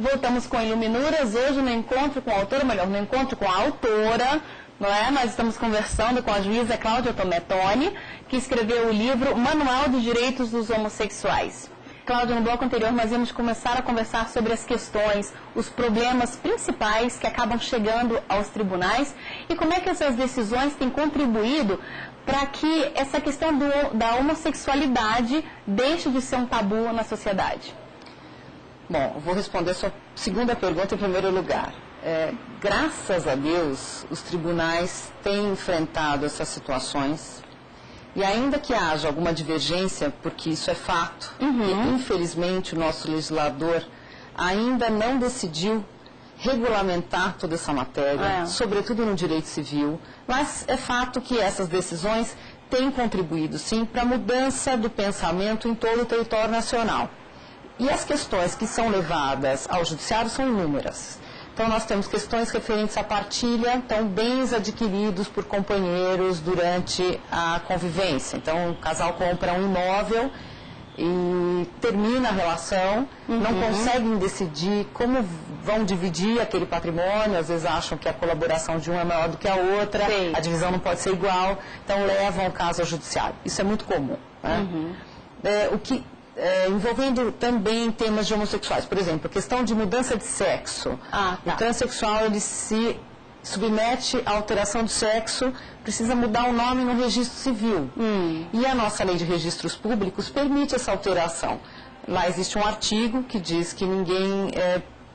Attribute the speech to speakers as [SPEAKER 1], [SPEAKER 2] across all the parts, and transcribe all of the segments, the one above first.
[SPEAKER 1] Voltamos com Iluminuras, hoje no encontro com a autora, melhor, no encontro com a autora, não é? Nós estamos conversando com a juíza Cláudia Tometoni, que escreveu o livro Manual de Direitos dos Homossexuais. Cláudia, no bloco anterior nós íamos começar a conversar sobre as questões, os problemas principais que acabam chegando aos tribunais e como é que essas decisões têm contribuído para que essa questão da homossexualidade deixe de ser um tabu na sociedade.
[SPEAKER 2] Bom, vou responder a sua segunda pergunta em primeiro lugar. Graças a Deus, os tribunais têm enfrentado essas situações e ainda que haja alguma divergência, porque isso é fato, e infelizmente o nosso legislador ainda não decidiu regulamentar toda essa matéria, sobretudo no direito civil, mas é fato que essas decisões têm contribuído, sim, para a mudança do pensamento em todo o território nacional. E as questões que são levadas ao judiciário são inúmeras. Então, nós temos questões referentes à partilha, então, bens adquiridos por companheiros durante a convivência. Então, o casal compra um imóvel e termina a relação, não conseguem decidir como vão dividir aquele patrimônio, às vezes acham que a colaboração de um é maior do que a outra, a divisão não pode ser igual, então levam o caso ao judiciário. Isso é muito comum. Né? Envolvendo também temas de homossexuais, por exemplo, a questão de mudança de sexo. O transexual, ele se submete à alteração de sexo, precisa mudar o nome no registro civil. E a nossa lei de registros públicos permite essa alteração. Lá existe um artigo que diz que ninguém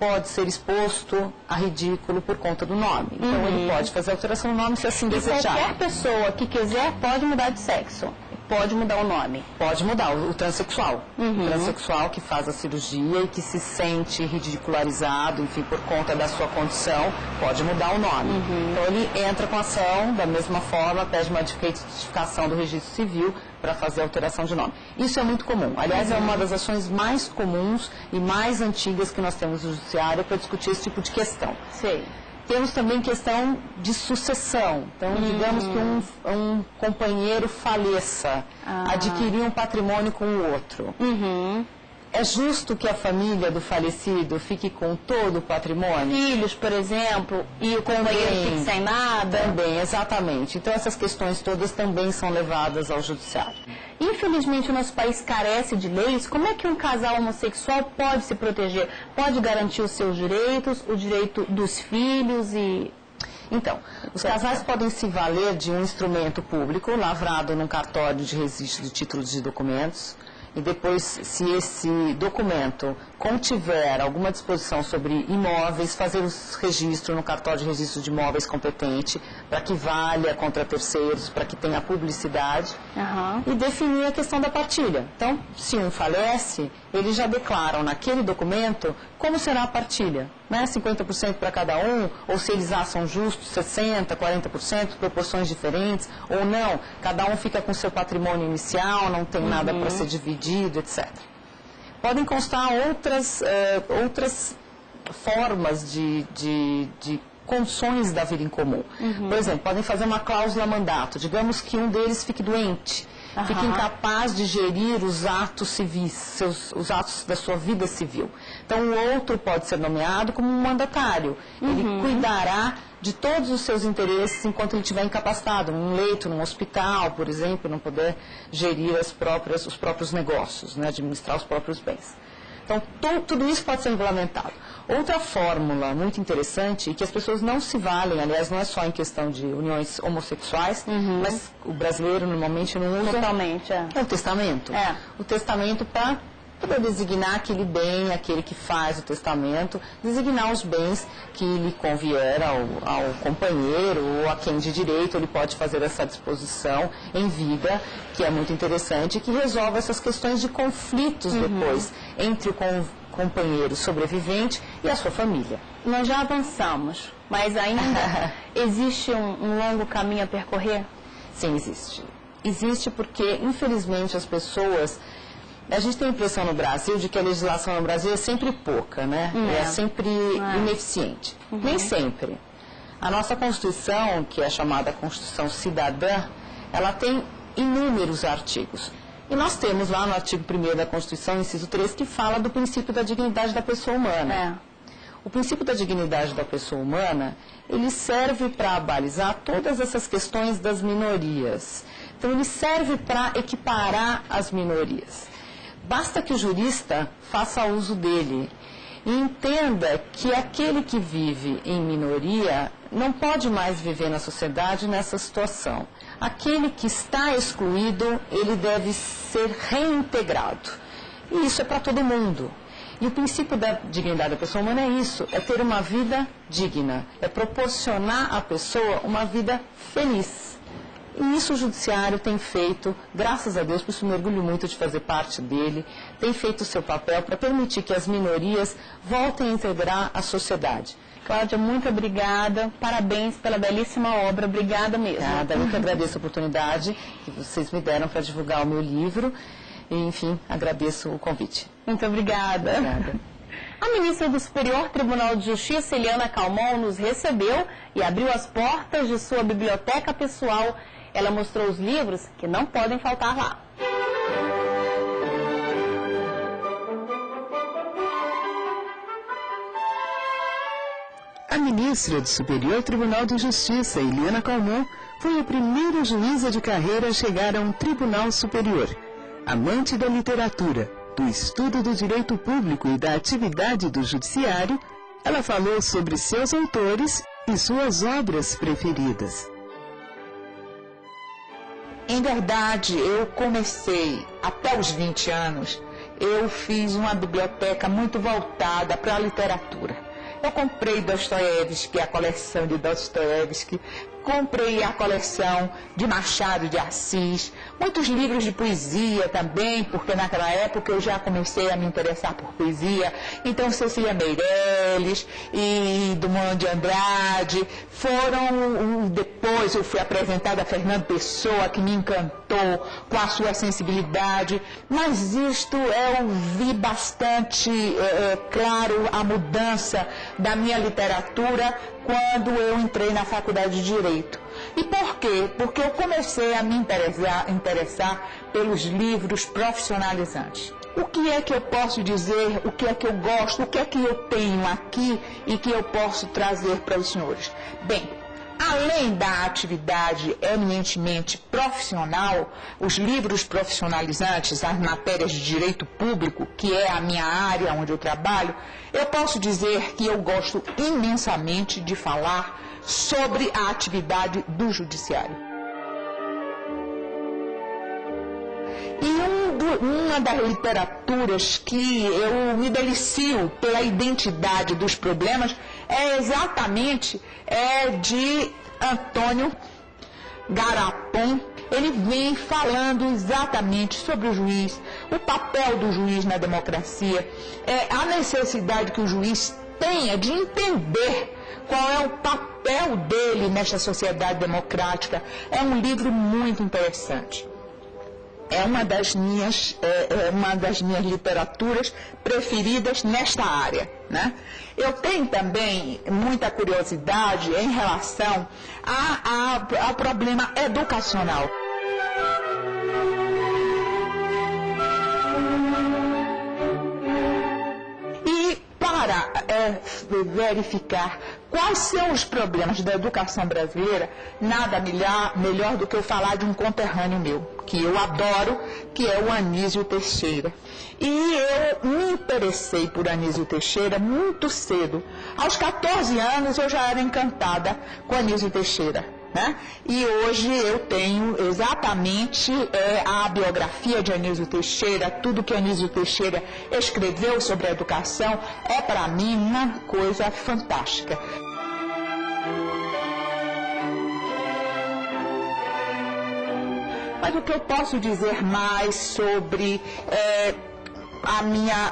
[SPEAKER 2] pode ser exposto a ridículo por conta do nome. Então ele pode fazer a alteração do nome se assim desejar.
[SPEAKER 1] Qualquer pessoa que quiser pode mudar de sexo. Pode mudar o nome?
[SPEAKER 2] Pode mudar, o transexual. O transexual que faz a cirurgia e que se sente ridicularizado, enfim, por conta da sua condição, pode mudar o nome. Então ele entra com a ação, da mesma forma, pede uma retificação do registro civil para fazer a alteração de nome. Isso é muito comum. Aliás, é uma das ações mais comuns e mais antigas que nós temos no judiciário para discutir esse tipo de questão.
[SPEAKER 1] Sei.
[SPEAKER 2] Temos também questão de sucessão. Então, digamos que um companheiro faleça, adquirir um patrimônio com o outro. É justo que a família do falecido fique com todo o patrimônio?
[SPEAKER 1] Filhos, por exemplo, e o companheiro fique sem nada?
[SPEAKER 2] Também, exatamente. Então, essas questões todas também são levadas ao judiciário.
[SPEAKER 1] Infelizmente, o nosso país carece de leis. Como é que um casal homossexual pode se proteger? Pode garantir os seus direitos, o direito dos filhos e...
[SPEAKER 2] Então, os casais podem se valer de um instrumento público lavrado num cartório de registro de títulos de documentos e depois, se esse documento contiver alguma disposição sobre imóveis, fazer o registro no cartório de registro de imóveis competente, para que valha contra terceiros, para que tenha publicidade, e definir a questão da partilha. Então, se um falece, eles já declaram naquele documento como será a partilha, né? 50% para cada um, ou se eles acham justo, 60%, 40%, proporções diferentes, ou não, cada um fica com seu patrimônio inicial, não tem nada para ser dividido, etc. Podem constar outras formas de condições da vida em comum. Por exemplo, podem fazer uma cláusula mandato. Digamos que um deles fique doente, fique incapaz de gerir os atos civis, os atos da sua vida civil. Então, o outro pode ser nomeado como um mandatário. Ele cuidará de todos os seus interesses enquanto ele estiver incapacitado, num leito, num hospital, por exemplo, não poder gerir os próprios negócios, né, administrar os próprios bens. Então, tudo isso pode ser regulamentado. Outra fórmula muito interessante, e que as pessoas não se valem, aliás, não é só em questão de uniões homossexuais, mas o brasileiro normalmente não usa...
[SPEAKER 1] Totalmente,
[SPEAKER 2] é o testamento. O testamento para designar aquele bem, aquele que faz o testamento, designar os bens que lhe convier ao companheiro ou a quem de direito ele pode fazer essa disposição em vida, que é muito interessante, e que resolve essas questões de conflitos depois entre o companheiro sobrevivente e a sua família.
[SPEAKER 1] Nós já avançamos, mas ainda existe um longo caminho a percorrer?
[SPEAKER 2] Sim, existe. Existe porque, infelizmente, as pessoas... A gente tem a impressão no Brasil de que a legislação no Brasil é sempre pouca, né? É sempre ineficiente. Nem sempre. A nossa Constituição, que é chamada Constituição Cidadã, ela tem inúmeros artigos. E nós temos lá no artigo 1º da Constituição, inciso 3, que fala do princípio da dignidade da pessoa humana. O princípio da dignidade da pessoa humana, ele serve para balizar todas essas questões das minorias. Então, ele serve para equiparar as minorias. Basta que o jurista faça uso dele e entenda que aquele que vive em minoria não pode mais viver na sociedade nessa situação. Aquele que está excluído, ele deve ser reintegrado. E isso é para todo mundo. E o princípio da dignidade da pessoa humana é isso, é ter uma vida digna, é proporcionar à pessoa uma vida feliz. E isso o judiciário tem feito, graças a Deus, por isso me orgulho muito de fazer parte dele, tem feito o seu papel para permitir que as minorias voltem a integrar a sociedade.
[SPEAKER 1] Cláudia, muito obrigada, parabéns pela belíssima obra, obrigada mesmo.
[SPEAKER 2] Obrigada, eu que agradeço a oportunidade que vocês me deram para divulgar o meu livro e, enfim, agradeço o convite.
[SPEAKER 1] Muito obrigada.
[SPEAKER 2] Obrigada.
[SPEAKER 1] A ministra do Superior Tribunal de Justiça, Eliana Calmon, nos recebeu e abriu as portas de sua biblioteca pessoal. Ela mostrou os livros que não podem faltar lá.
[SPEAKER 3] A ministra do Superior Tribunal de Justiça, Eliana Calmon, foi a primeira juíza de carreira a chegar a um tribunal superior. Amante da literatura, do estudo do direito público e da atividade do judiciário, ela falou sobre seus autores e suas obras preferidas.
[SPEAKER 4] Em verdade, eu comecei, até os 20 anos, eu fiz uma biblioteca muito voltada para a literatura. Eu comprei Dostoiévski, a coleção de Dostoiévski, comprei a coleção de Machado de Assis, muitos livros de poesia também, porque naquela época eu já comecei a me interessar por poesia. Então Cecília Meirelles e Drummond de Andrade foram, depois eu fui apresentada a Fernando Pessoa, que me encantou com a sua sensibilidade, mas isto eu vi bastante claro a mudança da minha literatura quando eu entrei na faculdade de Direito. E por quê? Porque eu comecei a me interessar pelos livros profissionalizantes. O que é que eu posso dizer, o que é que eu gosto, o que é que eu tenho aqui e que eu posso trazer para os senhores? Bem, além da atividade eminentemente profissional, os livros profissionalizantes, as matérias de direito público, que é a minha área onde eu trabalho, eu posso dizer que eu gosto imensamente de falar sobre a atividade do judiciário. E uma das literaturas que eu me delicio pela identidade dos problemas é exatamente de Antônio Garapon. Ele vem falando exatamente sobre o juiz, o papel do juiz na democracia, a necessidade que o juiz tenha de entender qual é o papel dele nesta sociedade democrática. É um livro muito interessante. É uma das minhas literaturas preferidas nesta área, né? Eu tenho também muita curiosidade em relação ao problema educacional. E para verificar quais são os problemas da educação brasileira, nada melhor do que eu falar de um conterrâneo meu, que eu adoro, que é o Anísio Teixeira. E eu me interessei por Anísio Teixeira muito cedo. Aos 14 anos eu já era encantada com Anísio Teixeira, né? E hoje eu tenho exatamente a biografia de Anísio Teixeira, tudo que Anísio Teixeira escreveu sobre a educação é para mim uma coisa fantástica. Mas o que eu posso dizer mais sobre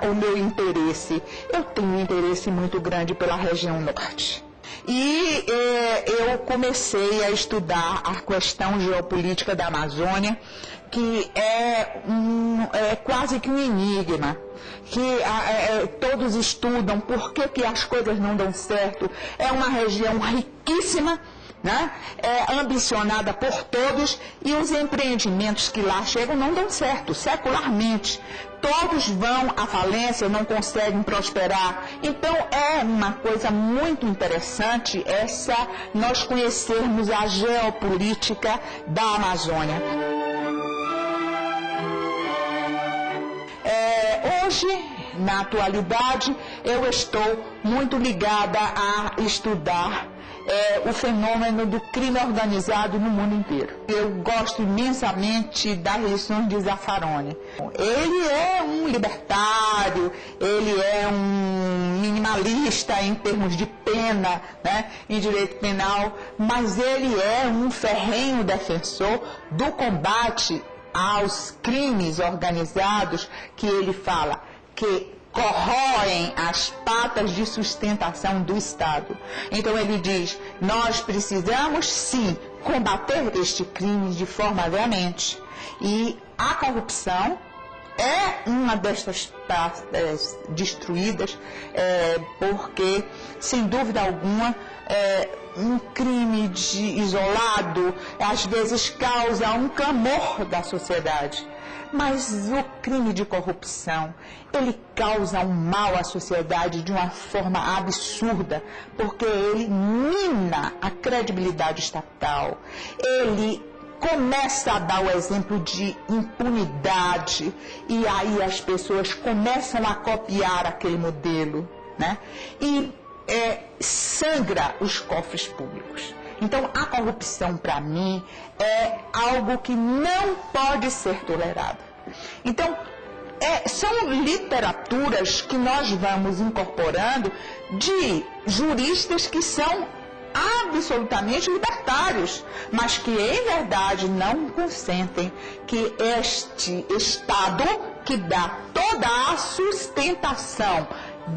[SPEAKER 4] o meu interesse? Eu tenho um interesse muito grande pela região norte. E eu comecei a estudar a questão geopolítica da Amazônia, que é quase que um enigma, que todos estudam por que as coisas não dão certo. É uma região riquíssima né? É ambicionada por todos e os empreendimentos que lá chegam não dão certo, secularmente. Todos vão à falência, não conseguem prosperar. Então é uma coisa muito interessante nós conhecermos a geopolítica da Amazônia. Hoje, na atualidade, eu estou muito ligada a estudar o fenômeno do crime organizado no mundo inteiro. Eu gosto imensamente das lições de Zaffaroni. Ele é um libertário, ele é um minimalista em termos de pena, né, em direito penal, mas ele é um ferrenho defensor do combate aos crimes organizados, que ele fala que corroem as patas de sustentação do Estado. Então ele diz, nós precisamos sim combater este crime de forma veemente. E a corrupção é uma destas partes destruídas, porque, sem dúvida alguma, um crime isolado às vezes causa um clamor da sociedade. Mas o crime de corrupção, ele causa um mal à sociedade de uma forma absurda, porque ele mina a credibilidade estatal, ele começa a dar o exemplo de impunidade, e aí as pessoas começam a copiar aquele modelo, né? E sangra os cofres públicos. Então, a corrupção, para mim, é algo que não pode ser tolerado. Então, são literaturas que nós vamos incorporando de juristas que são absolutamente libertários, mas que, em verdade, não consentem que este Estado, que dá toda a sustentação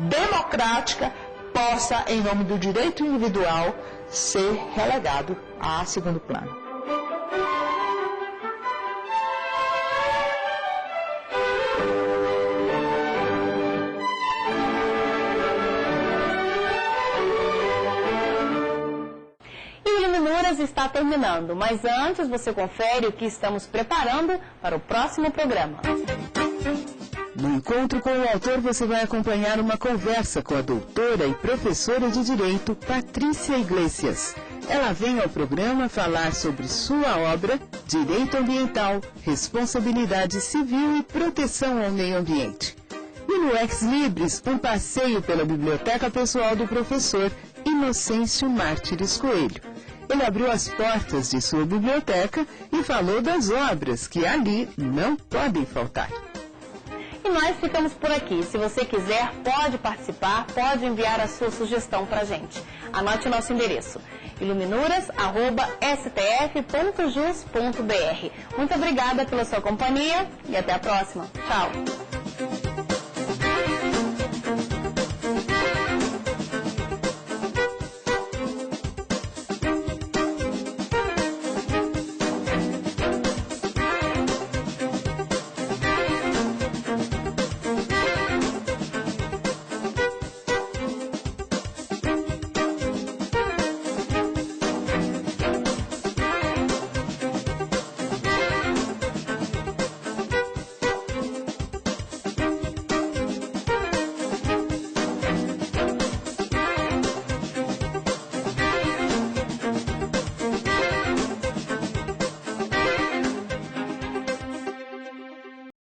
[SPEAKER 4] democrática, possa, em nome do direito individual, ser relegado a segundo plano.
[SPEAKER 1] Iluminuras está terminando, mas antes você confere o que estamos preparando para o próximo programa.
[SPEAKER 3] No encontro com o autor, você vai acompanhar uma conversa com a doutora e professora de Direito, Patrícia Iglesias. Ela vem ao programa falar sobre sua obra, Direito Ambiental, Responsabilidade Civil e Proteção ao Meio Ambiente. E no Ex Libris, um passeio pela biblioteca pessoal do professor Inocêncio Mártires Coelho. Ele abriu as portas de sua biblioteca e falou das obras que ali não podem faltar.
[SPEAKER 1] E nós ficamos por aqui. Se você quiser, pode participar, pode enviar a sua sugestão para a gente. Anote o nosso endereço, iluminuras@stf.jus.br. Muito obrigada pela sua companhia e até a próxima. Tchau!